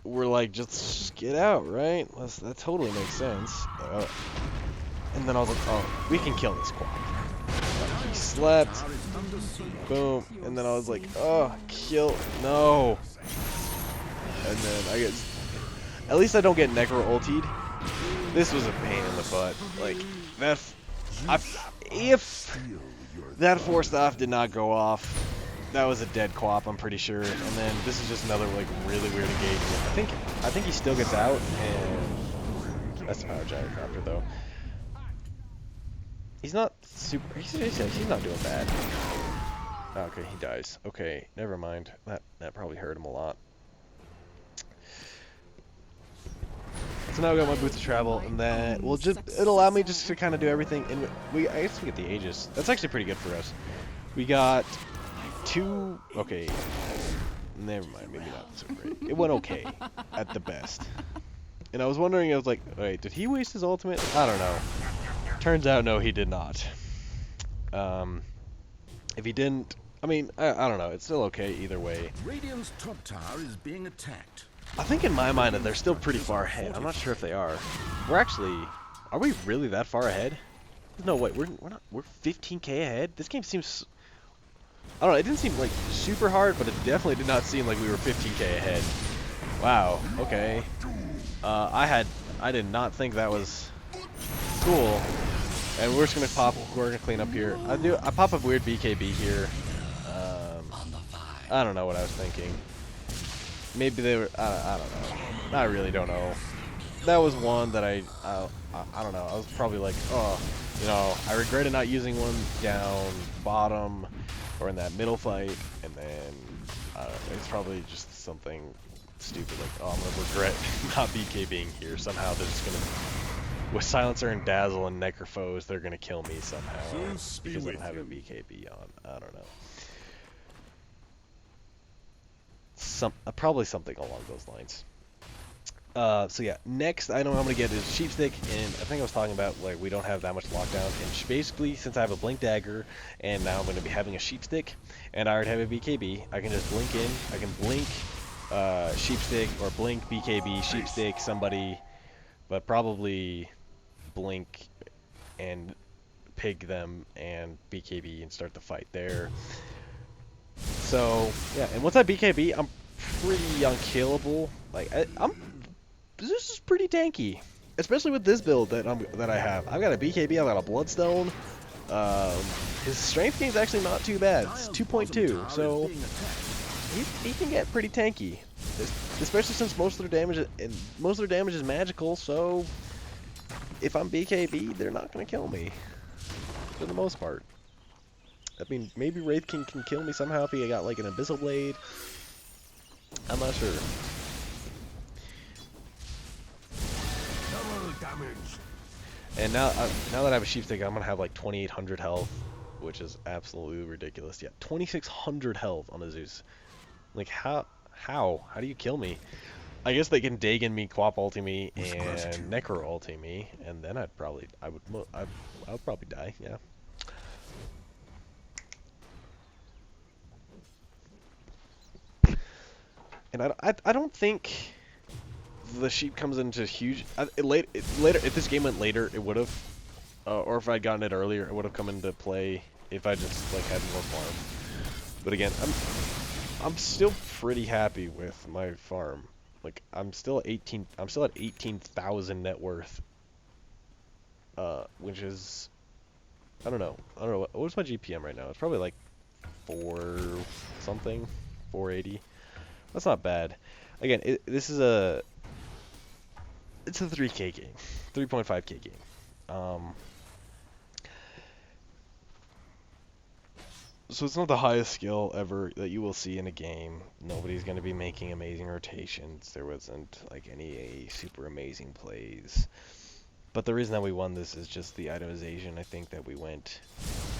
[SPEAKER 1] We're like, just get out, right? That totally makes sense. And then I was like, oh, we can kill this quad. He slept. Boom. And then I was like, oh, kill. No. And then I get. At least I don't get Necro ultied. This was a pain in the butt. Like, if that force off did not go off, that was a dead quap, I'm pretty sure. And then this is just another like really weird engagement. I think he still gets out, and that's the power gyrocopter though. He's not super. He's not doing bad. Okay, he dies. Okay, never mind. That probably hurt him a lot. So now I got my Boots of Travel, and then it'll allow me just to kind of do everything. And I guess we get the Aegis. That's actually pretty good for us. We got 2. Okay, never mind. Maybe not so great. It went okay at the best. And I was wondering, I was like, wait, did he waste his ultimate? I don't know. Turns out, no, he did not. If he didn't, I mean, I don't know. It's still okay either way.
[SPEAKER 3] Radiant's top tower is being attacked.
[SPEAKER 1] I think in my mind that they're still pretty far ahead. I'm not sure if they are. We're actually, are we really that far ahead? No, wait, we're not. We're 15k ahead. This game seems, I don't know. It didn't seem like super hard, but it definitely did not seem like we were 15k ahead. Wow. Okay. I did not think that was cool. And we're just gonna pop. We're gonna clean up here. I pop a weird BKB here. I don't know what I was thinking. Maybe they were. I don't know. I really don't know. That was one that I don't know. I was probably like, oh, you know, I regretted not using one down bottom or in that middle fight, and then it's probably just something stupid like, oh, I'm gonna regret not BKBing here. Somehow they're just gonna, with Silencer and Dazzle and Necrophos, they're gonna kill me somehow because I don't have a BKB on. I don't know. Probably something along those lines. So yeah, next item I'm gonna get is Sheepstick, and I think I was talking about like we don't have that much lockdown, and basically since I have a Blink Dagger, and now I'm gonna be having a Sheepstick, and I already have a BKB, I can just blink in, I can blink Sheepstick, or blink BKB, Sheepstick, somebody, but probably blink and pig them and BKB and start the fight there. So yeah, and once I BKB, I'm pretty unkillable. Like this is pretty tanky, especially with this build that I have. I've got a BKB, I've got a Bloodstone. His strength gain is actually not too bad. It's 2.2, so he can get pretty tanky, especially since most of their damage is magical. So if I'm BKB, they're not gonna kill me for the most part. I mean, maybe Wraith King can kill me somehow if he got like an Abyssal Blade. I'm not sure. And now that I have a Sheepstick, I'm gonna have like 2,800 health, which is absolutely ridiculous. Yeah, 2,600 health on a Zeus. Like how do you kill me? I guess they can Dagon me, Quap ulti me, and Necro ulti me, and then I would probably die. Yeah. And I don't think the sheep comes into huge. Later, if this game went later, it would have, or if I'd gotten it earlier, it would have come into play if I just like had more farm. But again, I'm still pretty happy with my farm. Like I'm still at 18,000 net worth, which is, I don't know what's my GPM right now. It's probably like 4 something, 480. That's not bad. Again, it's a 3K game, 3.5K game. So it's not the highest skill ever that you will see in a game. Nobody's going to be making amazing rotations. There wasn't like any super amazing plays. But the reason that we won this is just the itemization. I think that we went.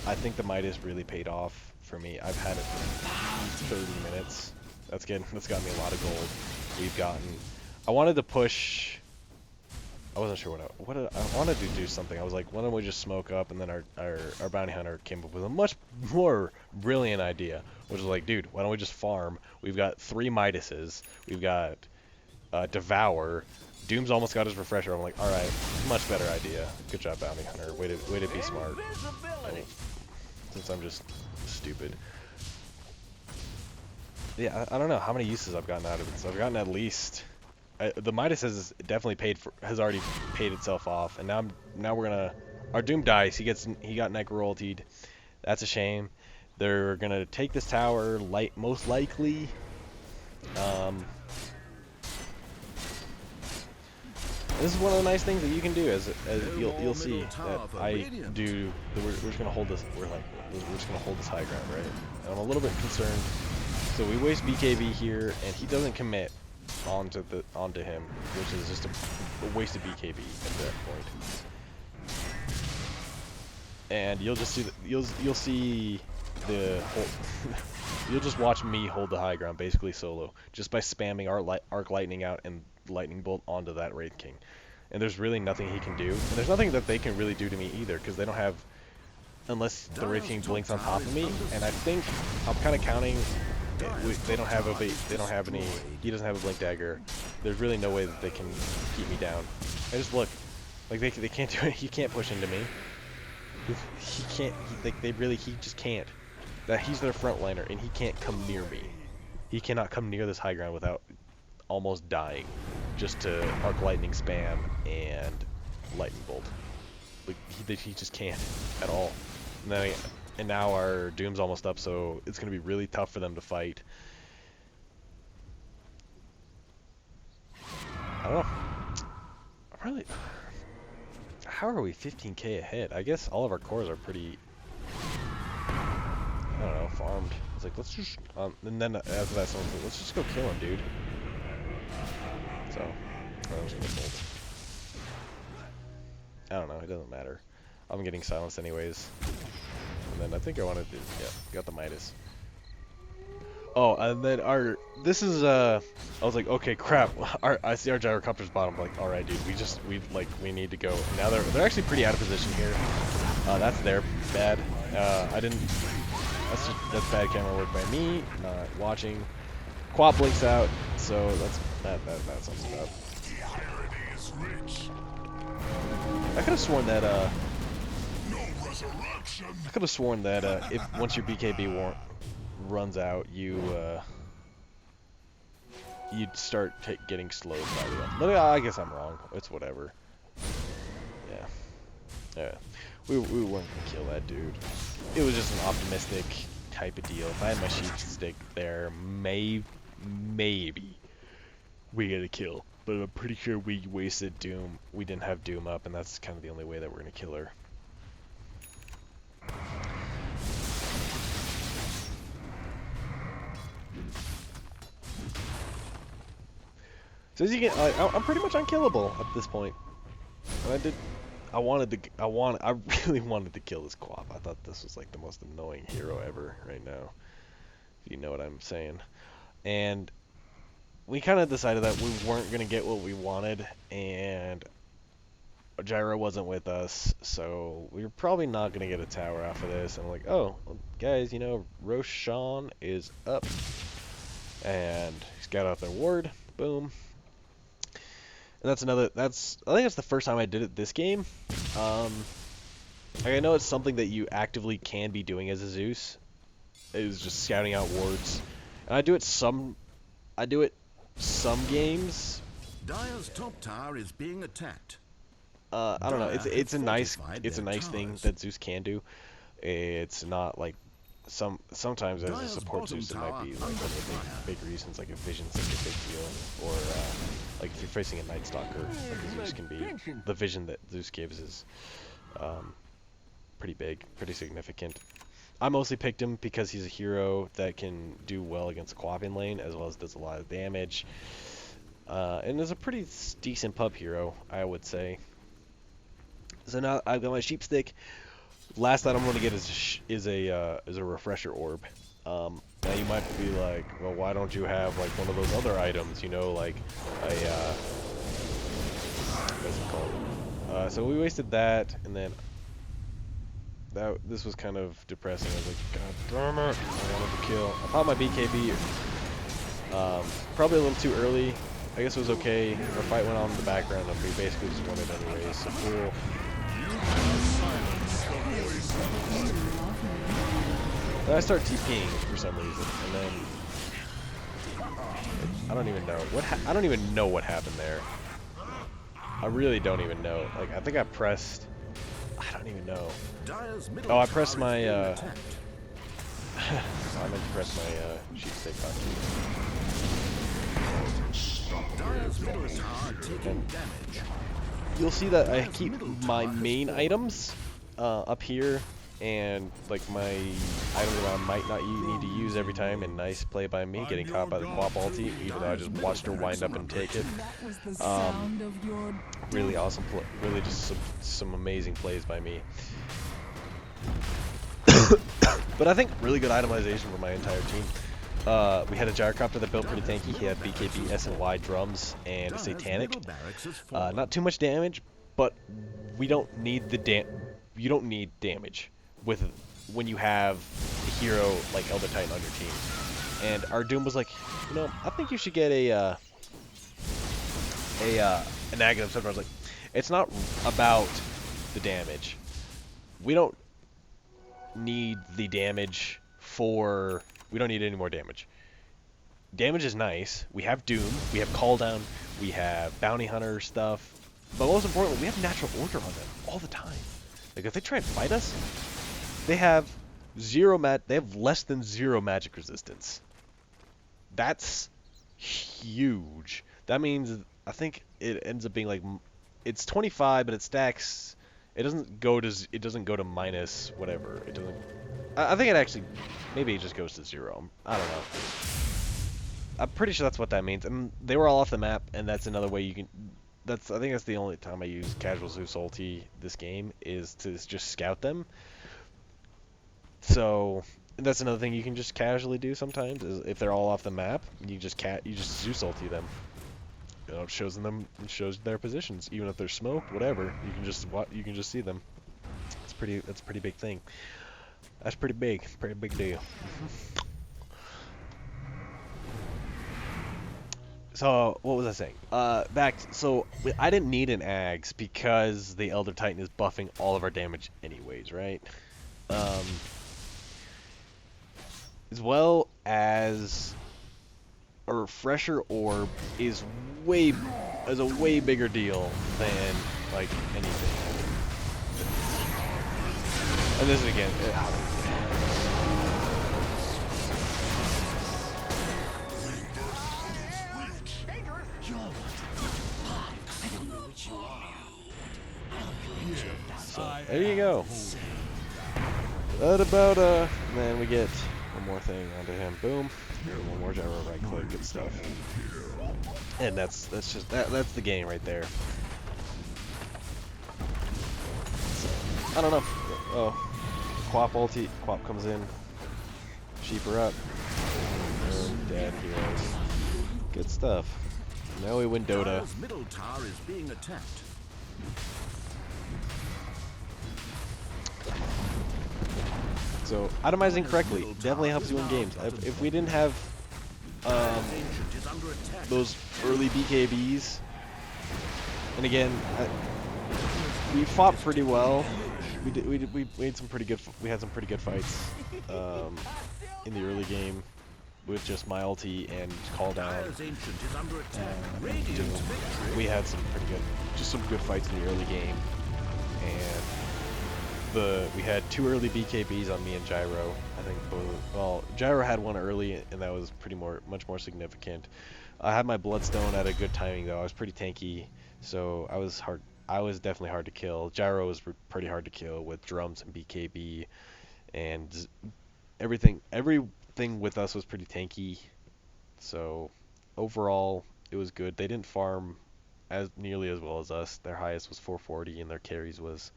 [SPEAKER 1] I think the Midas really paid off for me. I've had it for 30 minutes. That's got me a lot of gold. We've gotten. I wanted to push. I wasn't sure what I wanted to do something. I was like, why don't we just smoke up? And then our bounty hunter came up with a much more brilliant idea, which was like, dude, why don't we just farm? We've got 3 Midases. We've got Devour. Doom's almost got his refresher. I'm like, all right, much better idea. Good job, bounty hunter. Way to be smart. Since I'm just stupid. Yeah, I don't know how many uses I've gotten out of it. So I've gotten at least. The Midas has definitely already paid itself off, and now we're gonna. Our Doom dies. He got Necro ultied. That's a shame. They're gonna take this tower, most likely. This is one of the nice things that you can do, as you'll see that I do. We're just gonna hold this. We're just gonna hold this high ground, right? And I'm a little bit concerned. So we waste BKB here, and he doesn't commit onto him, which is just a waste of BKB at that point. And you'll just see you'll see the whole you'll just watch me hold the high ground basically solo, just by spamming arc lightning out and lightning bolt onto that Wraith King. And there's really nothing he can do, and there's nothing that they can really do to me either, because they don't have unless the Wraith King blinks on top of me, and I think I'm kind of counting. They don't have a they don't have any. He doesn't have a blink dagger. There's really no way that they can keep me down. I just look, like they can't do it. He can't push into me. He can't. He just can't. That he's their frontliner, and he can't come near me. He cannot come near this high ground without almost dying, just to arc lightning spam and lightning bolt. Like he just can't at all. And now our Doom's almost up, so it's gonna be really tough for them to fight. I don't know. Really, how are we 15k ahead? I guess all of our cores are pretty, I don't know, farmed. It's like, let's just, and then after that, someone's like, let's just go kill him, dude. So, I'm just gonna bolt. I don't know, it doesn't matter. I'm getting silenced anyways. And then I think I wanted to, yeah, got the Midas. Oh, and then this is, I was like, okay, crap, I see our gyrocopter's bottom, like, alright, dude, we need to go. And now they're actually pretty out of position here. That's their bad. That's bad camera work by me, not watching. Quad blinks out, so that sums it up. I could have sworn that, if once your BKB runs out, you'd start getting slowed by the end. But I guess I'm wrong. It's whatever. Yeah. We weren't gonna kill that dude. It was just an optimistic type of deal. If I had my sheep stick there, maybe we get a kill. But I'm pretty sure we wasted Doom. We didn't have Doom up, and that's kind of the only way that we're gonna kill her. So as you get, I'm pretty much unkillable at this point. And I really wanted to kill this Quap. I thought this was like the most annoying hero ever right now. If you know what I'm saying. And we kind of decided that we weren't going to get what we wanted, and Gyro wasn't with us, so we were probably not going to get a tower off of this. And I'm like, oh, well, guys, you know, Roshan is up. And he's got out their ward. Boom. And I think that's the first time I did it this game. Like I know it's something that you actively can be doing as a Zeus, is just scouting out wards. And I do it some games.
[SPEAKER 3] Dire's top tower is being attacked.
[SPEAKER 1] I don't know. It's a nice thing that Zeus can do. It's not like sometimes as a support Zeus it might be like one of the big reasons, like if Vision's like a big deal, or like if you're facing a Night Stalker, like Zeus can be. The vision that Zeus gives is pretty big, pretty significant. I mostly picked him because he's a hero that can do well against the Quappin lane, as well as does a lot of damage. And is a pretty decent pub hero, I would say. So now I've got my sheep stick. Last item I'm going to get is a refresher orb. Now you might be like, well, why don't you have like one of those other items? You know, like a what's it called? So we wasted that, and then this was kind of depressing. I was like, God damn it! I wanted to kill. I popped my BKB. Probably a little too early. I guess it was okay. Our fight went on in the background, and we basically just won it anyways. So cool. Then I start TPing for some reason, and then I don't even know what happened there. I really don't even know. Like I think I pressed. I don't even know. Oh, I pressed my. I meant to press my sheep stick hotkey. You'll see that I keep my main items up here, and like my item that I might not need to use every time. And nice play by me, getting caught by the Quap ulti, even though I just watched her wind up and take it. Really awesome play, really just some amazing plays by me. But I think really good itemization for my entire team. We had a gyrocopter that built pretty tanky. He had BKB, S and Y drums, and a satanic. Not too much damage, but we don't need you don't need damage. with when you have a hero like Elder Titan on your team. And our Doom was like, I think you should get an Aghanim Scepter. I was like, it's not about the damage. We don't need the damage for... We don't need any more damage. Damage is nice. We have Doom. We have Call Down. We have Bounty Hunter stuff. But most importantly, we have Natural Order on them all the time. Like, if they try and fight us, they have they have less than 0 magic resistance. That's huge. That means, I think it ends up being like... It's 25, but it stacks... It doesn't go to minus whatever. It doesn't... I think it actually... Maybe it just goes to 0. I don't know. I'm pretty sure that's what that means. And they were all off the map, and that's another way you can... I think that's the only time I use casual Zeus ulti this game, is to just scout them. So that's another thing you can just casually do sometimes, is if they're all off the map, you just Zeus ulti them. It shows their positions, even if they're smoked, whatever. You can just see them. That's a pretty big thing. That's pretty big deal. So, what was I saying? I didn't need an Ags because the Elder Titan is buffing all of our damage anyways, right? As well as a Refresher Orb is a way bigger deal than, like, anything. And this is again... So, there you go. That about, then we get one more thing onto him. Boom. One more gyro, right click, good stuff. And that's the game right there. So, I don't know. Oh, Quap ulti. Quap comes in. Sheep her up. Boom, dead heroes. Good stuff. Now we win Dota.
[SPEAKER 3] Dire's middle tower is being attacked.
[SPEAKER 1] So, itemizing correctly definitely helps you win games. If we didn't have those early BKBs, and again, we fought pretty well. We had some pretty good fights in the early game with just my ulti and Call Down. We had some good fights in the early game, and we had 2 early BKBs on me and Gyro. I think Gyro had one early, and that was much more significant. I had my Bloodstone at a good timing though. I was pretty tanky, so I was definitely hard to kill. Gyro was pretty hard to kill with drums and BKB, and everything with us was pretty tanky. So overall, it was good. They didn't farm nearly as well as us. Their highest was 440, and their carries was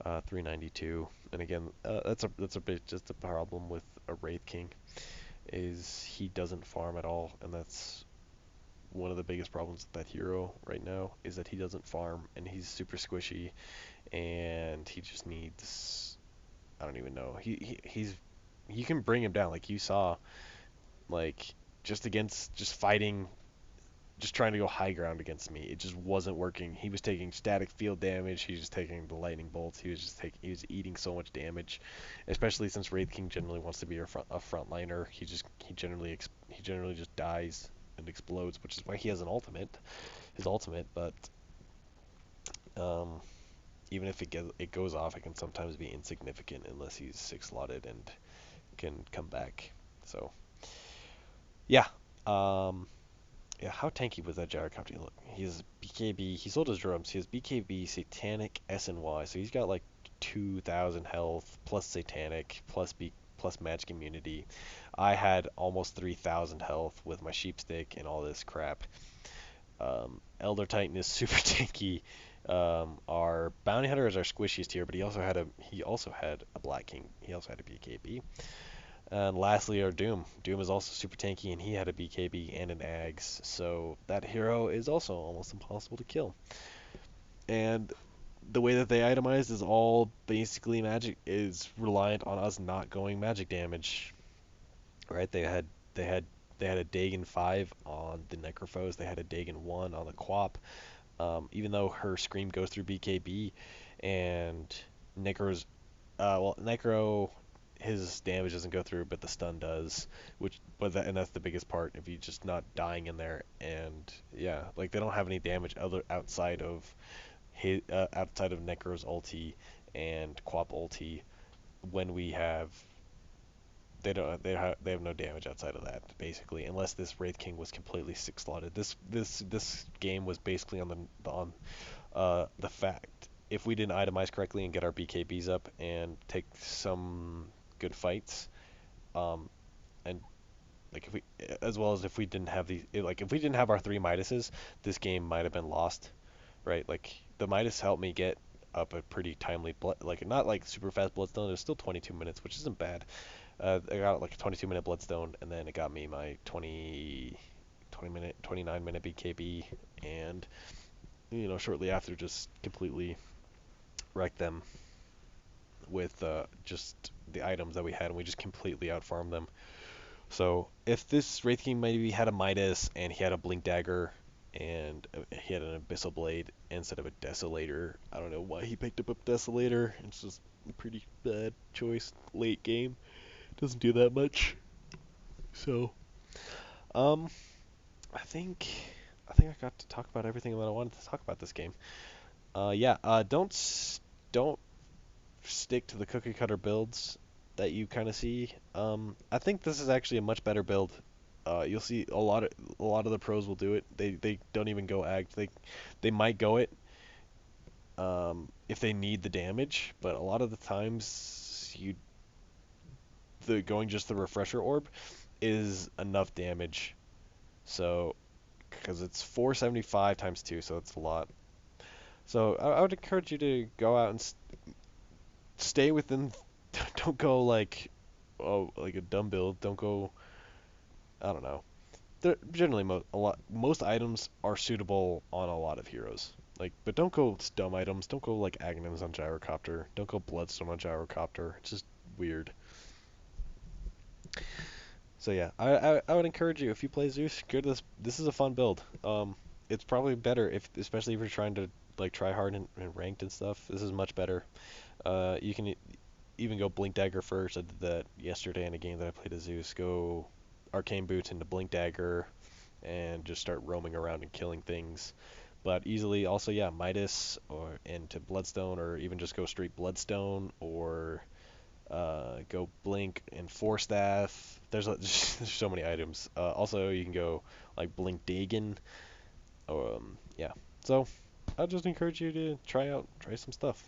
[SPEAKER 1] 392. And again, that's a bit just a problem with a Wraith King, is he doesn't farm at all, and that's one of the biggest problems with that hero right now, is that he doesn't farm, and he's super squishy, and he just needs, I don't even know, you can bring him down, like you saw, like just fighting, just trying to go high ground against me. It just wasn't working. He was taking static field damage. He was just taking the lightning bolts. He was eating so much damage, especially since Wraith King generally wants to be a frontliner. He generally just dies and explodes, which is why he has his ultimate. But even if it goes off, it can sometimes be insignificant unless he's 6 slotted and can come back. So yeah. Yeah, how tanky was that Gyrocopter? Look, he has BKB, he sold his drums, he has BKB, Satanic, SNY, so he's got like 2,000 health, plus Satanic, plus Magic Immunity. I had almost 3,000 health with my Sheep Stick and all this crap. Elder Titan is super tanky. Our Bounty Hunter is our squishiest here, but he also had a Black King, he also had a BKB. And lastly, our Doom. Doom is also super tanky, and he had a BKB and an Ags, so that hero is also almost impossible to kill. And the way that they itemized is all basically magic is reliant on us not going magic damage, right? They had they had a Dagon 5 on the Necrophos, they had a Dagon 1 on the Quap. Even though her Scream goes through BKB and Necro's Necro, his damage doesn't go through, but the stun does, and that's the biggest part. If you just not dying in there, and yeah, like they don't have any damage other outside of Necro's ulti and Quap ulti. When we have they have no damage outside of that basically, unless this Wraith King was completely six slotted. This game was basically on the fact if we didn't itemize correctly and get our BKBs up and take some good fights, um, and like if we as well as if we didn't have if we didn't have our three Midases, this game might have been lost, right? Like the Midas helped me get up a pretty timely like not like super fast Bloodstone. It was still 22 minutes, which isn't bad. I got like a 22-minute Bloodstone, and then it got me my 29-minute BKB, and shortly after just completely wrecked them with just the items that we had, and we just completely outfarmed them. So if this Wraith King maybe had a Midas and he had a Blink Dagger and he had an Abyssal Blade instead of a Desolator, I don't know why he picked up a Desolator. It's just a pretty bad choice late game. Doesn't do that much. So, um, I think I got to talk about everything that I wanted to talk about this game. Yeah. Don't stick to the cookie cutter builds that you kind of see. I think this is actually a much better build. You'll see a lot of the pros will do it. They don't even go act. They might go it if they need the damage, but a lot of the times the going just the refresher orb is enough damage. So because it's 475 times 2, so it's a lot. So I would encourage you to go out and stay within. Don't go like, oh, like a dumb build. Don't go. I don't know. They're generally most items are suitable on a lot of heroes. Like, but don't go dumb items. Don't go like Aghanims on Gyrocopter. Don't go Bloodstone on Gyrocopter. It's just weird. So yeah, I would encourage you if you play Zeus, go to this. This is a fun build. It's probably better especially if you're trying to like try hard and ranked and stuff. This is much better. You can even go Blink Dagger first. I did that yesterday in a game that I played as Zeus. Go Arcane Boots into Blink Dagger and just start roaming around and killing things. But easily also, yeah, Midas or into Bloodstone, or even just go straight Bloodstone, or go Blink and Force Staff. There's so many items. Also, you can go like Blink Dagon. Yeah. So I just encourage you to try some stuff.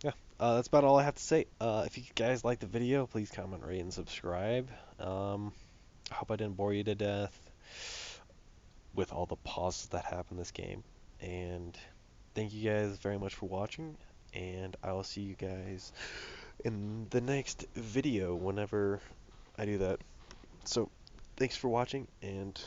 [SPEAKER 1] Yeah, that's about all I have to say. If you guys like the video, please comment, rate, and subscribe. I hope I didn't bore you to death with all the pauses that happen in this game. And thank you guys very much for watching. And I will see you guys in the next video whenever I do that. So, thanks for watching, and